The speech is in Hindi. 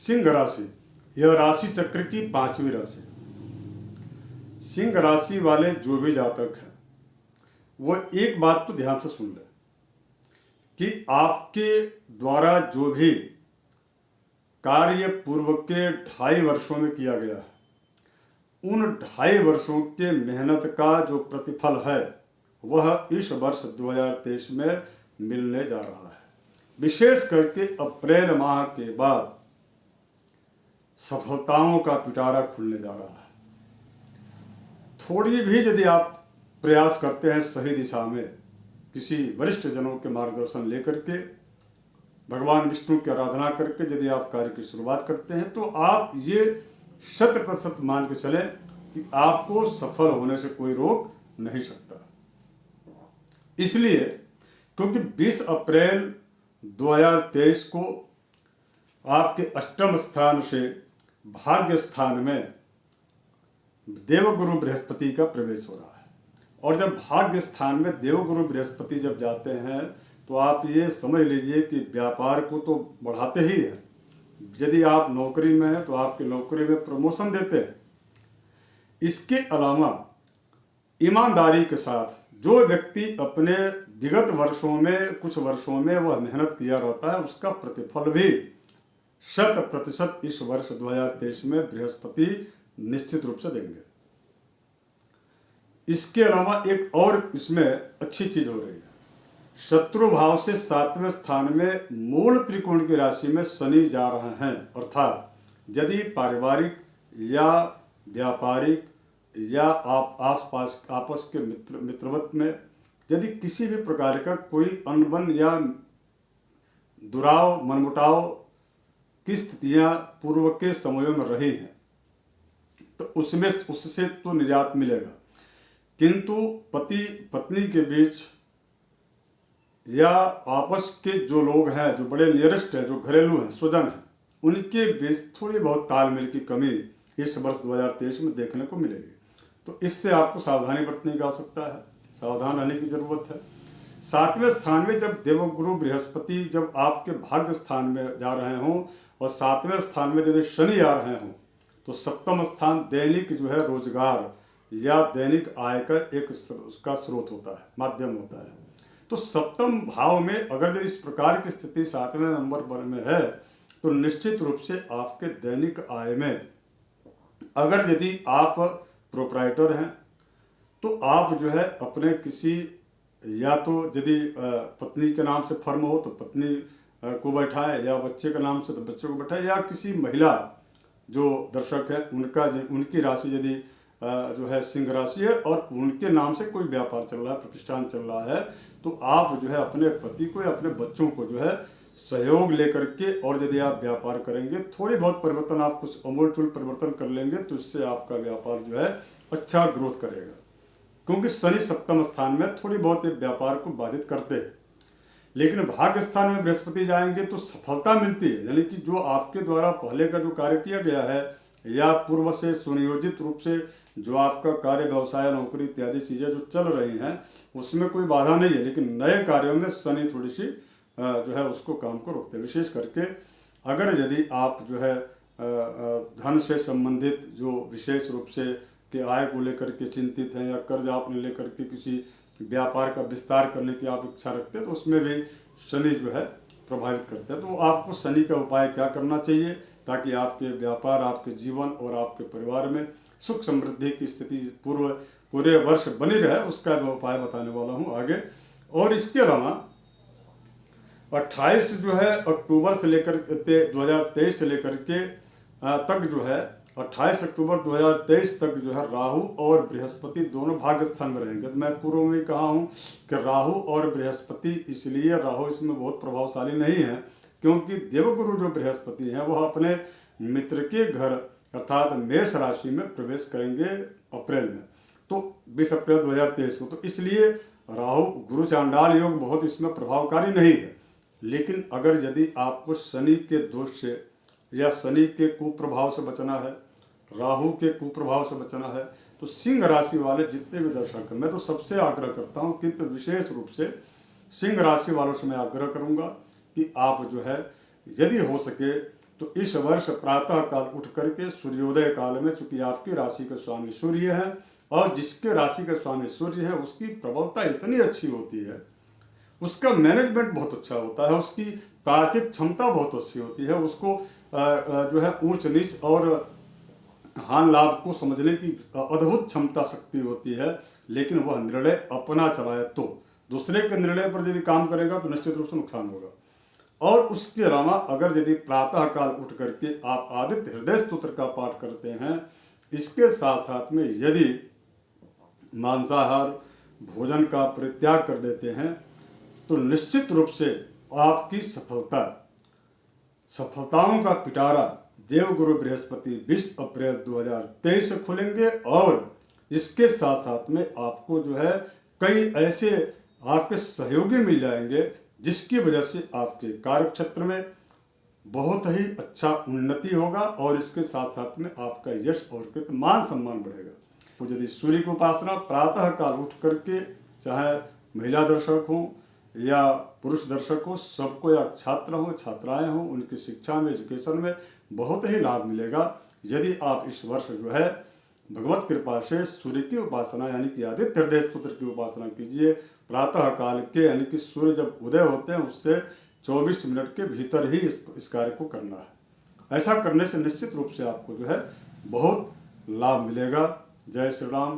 सिंह राशि, यह राशि चक्र की 5वीं राशि। सिंह राशि वाले जो भी जातक हैं वो एक बात तो ध्यान से सुन लें कि आपके द्वारा जो भी कार्य पूर्व के 2.5 वर्षों में किया गया है, उन 2.5 वर्षों के मेहनत का जो प्रतिफल है वह इस वर्ष 2023 में मिलने जा रहा है। विशेष करके अप्रैल माह के बाद सफलताओं का पिटारा खुलने जा रहा है। थोड़ी भी यदि आप प्रयास करते हैं सही दिशा में, किसी वरिष्ठ जनों के मार्गदर्शन लेकर के, भगवान विष्णु की आराधना करके यदि आप कार्य की शुरुआत करते हैं तो आप ये 100% मान के चलें कि आपको सफल होने से कोई रोक नहीं सकता। इसलिए क्योंकि 20 अप्रैल 2023 को आपके अष्टम स्थान से भाग्य स्थान में देवगुरु बृहस्पति का प्रवेश हो रहा है। और जब भाग्य स्थान में देवगुरु बृहस्पति जब जाते हैं तो आप ये समझ लीजिए कि व्यापार को तो बढ़ाते ही हैं। यदि आप नौकरी में हैं तो आपकी नौकरी में प्रमोशन देते हैं। इसके अलावा ईमानदारी के साथ जो व्यक्ति अपने विगत वर्षों में कुछ वर्षों में वह मेहनत किया रहता है उसका प्रतिफल भी 100% इस वर्ष 2023 में बृहस्पति निश्चित रूप से देंगे। इसके अलावा एक और इसमें अच्छी चीज हो रही है। शत्रु भाव से 7वें स्थान में मूल त्रिकोण की राशि में शनि जा रहे हैं। अर्थात यदि पारिवारिक या व्यापारिक या आप आसपास आपस के मित्रवत में यदि किसी भी प्रकार का कोई अनबन या दुराव मनमुटाव की स्थितियां पूर्व के समयों में रही हैं तो उससे तो निजात मिलेगा, किंतु पति पत्नी के बीच या आपस के जो लोग हैं, जो बड़े नियरेस्ट हैं, जो घरेलू हैं, स्वजन हैं, उनके बीच थोड़ी बहुत तालमेल की कमी इस वर्ष 2023 में देखने को मिलेगी। तो इससे आपको सावधानी बरतने की आवश्यकता है, सावधान रहने की जरूरत है। 7वें स्थान में जब देवगुरु बृहस्पति जब आपके भाग्य स्थान में जा रहे हों और 7वें स्थान में यदि शनि आ रहे हों तो सप्तम स्थान दैनिक जो है रोजगार या दैनिक आय का एक उसका स्रोत होता है, माध्यम होता है। तो सप्तम भाव में अगर इस प्रकार की स्थिति 7वें नंबर पर में है तो निश्चित रूप से आपके दैनिक आय में, अगर यदि आप प्रोप्राइटर हैं तो आप जो है अपने किसी, या तो यदि पत्नी के नाम से फर्म हो तो पत्नी को बैठाएं, या बच्चे के नाम से तो बच्चे को बैठाएं, या किसी महिला जो दर्शक है उनकी राशि यदि जो है सिंह राशि है और उनके नाम से कोई व्यापार चल रहा है, प्रतिष्ठान चल रहा है, तो आप जो है अपने पति को या अपने बच्चों को जो है सहयोग लेकर के, और यदि आप व्यापार करेंगे थोड़ी बहुत परिवर्तन, आप कुछ अमूलचूल परिवर्तन कर लेंगे तो इससे आपका व्यापार जो है अच्छा ग्रोथ करेगा। क्योंकि शनि सप्तम स्थान में थोड़ी बहुत व्यापार को बाधित करते हैं, लेकिन भाग्य स्थान में बृहस्पति जाएंगे तो सफलता मिलती है। यानी कि जो आपके द्वारा पहले का जो कार्य किया गया है या पूर्व से सुनियोजित रूप से जो आपका कार्य, व्यवसाय, नौकरी इत्यादि चीज़ें जो चल रही हैं उसमें कोई बाधा नहीं है, लेकिन नए कार्यों में शनि थोड़ी सी जो है उसको काम को रोकते हैं। विशेष करके अगर यदि आप जो है धन से संबंधित जो विशेष रूप से कि आय को लेकर के चिंतित हैं या कर्ज आपने लेकर के किसी व्यापार का विस्तार करने की आप इच्छा रखते हैं तो उसमें भी शनि जो है प्रभावित करते हैं। तो आपको शनि का उपाय क्या करना चाहिए ताकि आपके व्यापार, आपके जीवन और आपके परिवार में सुख समृद्धि की स्थिति पूरे वर्ष बनी रहे, उसका मैं उपाय बताने वाला हूँ आगे। और इसके अलावा 28 जो है अक्टूबर से लेकर 2023 से लेकर के तक जो है 28 अक्टूबर 2023 तक जो है राहु और बृहस्पति दोनों भाग्य स्थान में रहेंगे। तो मैं पूर्व में कहा हूँ कि राहु और बृहस्पति, इसलिए राहु इसमें बहुत प्रभावशाली नहीं है क्योंकि देवगुरु जो बृहस्पति हैं वह अपने मित्र के घर अर्थात मेष राशि में प्रवेश करेंगे अप्रैल में, तो 20 अप्रैल 2023 को। तो इसलिए राहु गुरु चांडाल योग बहुत इसमें प्रभावकारी नहीं है। लेकिन अगर यदि आपको शनि के दोष से या शनि के कुप्रभाव से बचना है, राहु के कुप्रभाव से बचना है, तो सिंह राशि वाले जितने भी दर्शक हैं, मैं तो सबसे आग्रह करता हूं, किंतु विशेष रूप से सिंह राशि वालों से मैं आग्रह करूंगा कि आप जो है यदि हो सके तो इस वर्ष प्रातः काल उठ करके सूर्योदय काल में, चूंकि आपकी राशि के स्वामी सूर्य है और जिसके राशि के स्वामी सूर्य है उसकी प्रबलता इतनी अच्छी होती है, उसका मैनेजमेंट बहुत अच्छा होता है, उसकी तार्किक क्षमता बहुत अच्छी होती है, उसको जो है ऊंच नीच और हानि लाभ को समझने की अद्भुत क्षमता शक्ति होती है। लेकिन वह निर्णय अपना चलाए तो, दूसरे के निर्णय पर यदि काम करेगा तो निश्चित रूप से नुकसान होगा। और उसके अलावा अगर यदि प्रातः काल उठ करके आप आदित्य हृदय स्तोत्र का पाठ करते हैं, इसके साथ साथ में यदि मांसाहार भोजन का परित्याग कर देते हैं, तो निश्चित रूप से आपकी सफलताओं का पिटारा देवगुरु बृहस्पति 20 अप्रैल 2023 से खुलेंगे। और इसके साथ साथ में आपको जो है कई ऐसे आपके सहयोगी मिल जाएंगे जिसकी वजह से आपके कार्य क्षेत्र में बहुत ही अच्छा उन्नति होगा और इसके साथ साथ में आपका यश और मान सम्मान बढ़ेगा। तो यदि सूर्य की उपासना प्रातः काल उठ करके, चाहे महिला दर्शक हो या पुरुष दर्शक हो, सबको, या छात्र हो छात्राएं हो, उनकी शिक्षा में, एजुकेशन में बहुत ही लाभ मिलेगा यदि आप इस वर्ष जो है भगवत कृपा से सूर्य की उपासना यानी कि आदित्य हृदय स्तोत्र की उपासना कीजिए। प्रातः काल के यानी कि सूर्य जब उदय होते हैं उससे 24 मिनट के भीतर ही इस कार्य को करना है। ऐसा करने से निश्चित रूप से आपको जो है बहुत लाभ मिलेगा। जय श्री राम।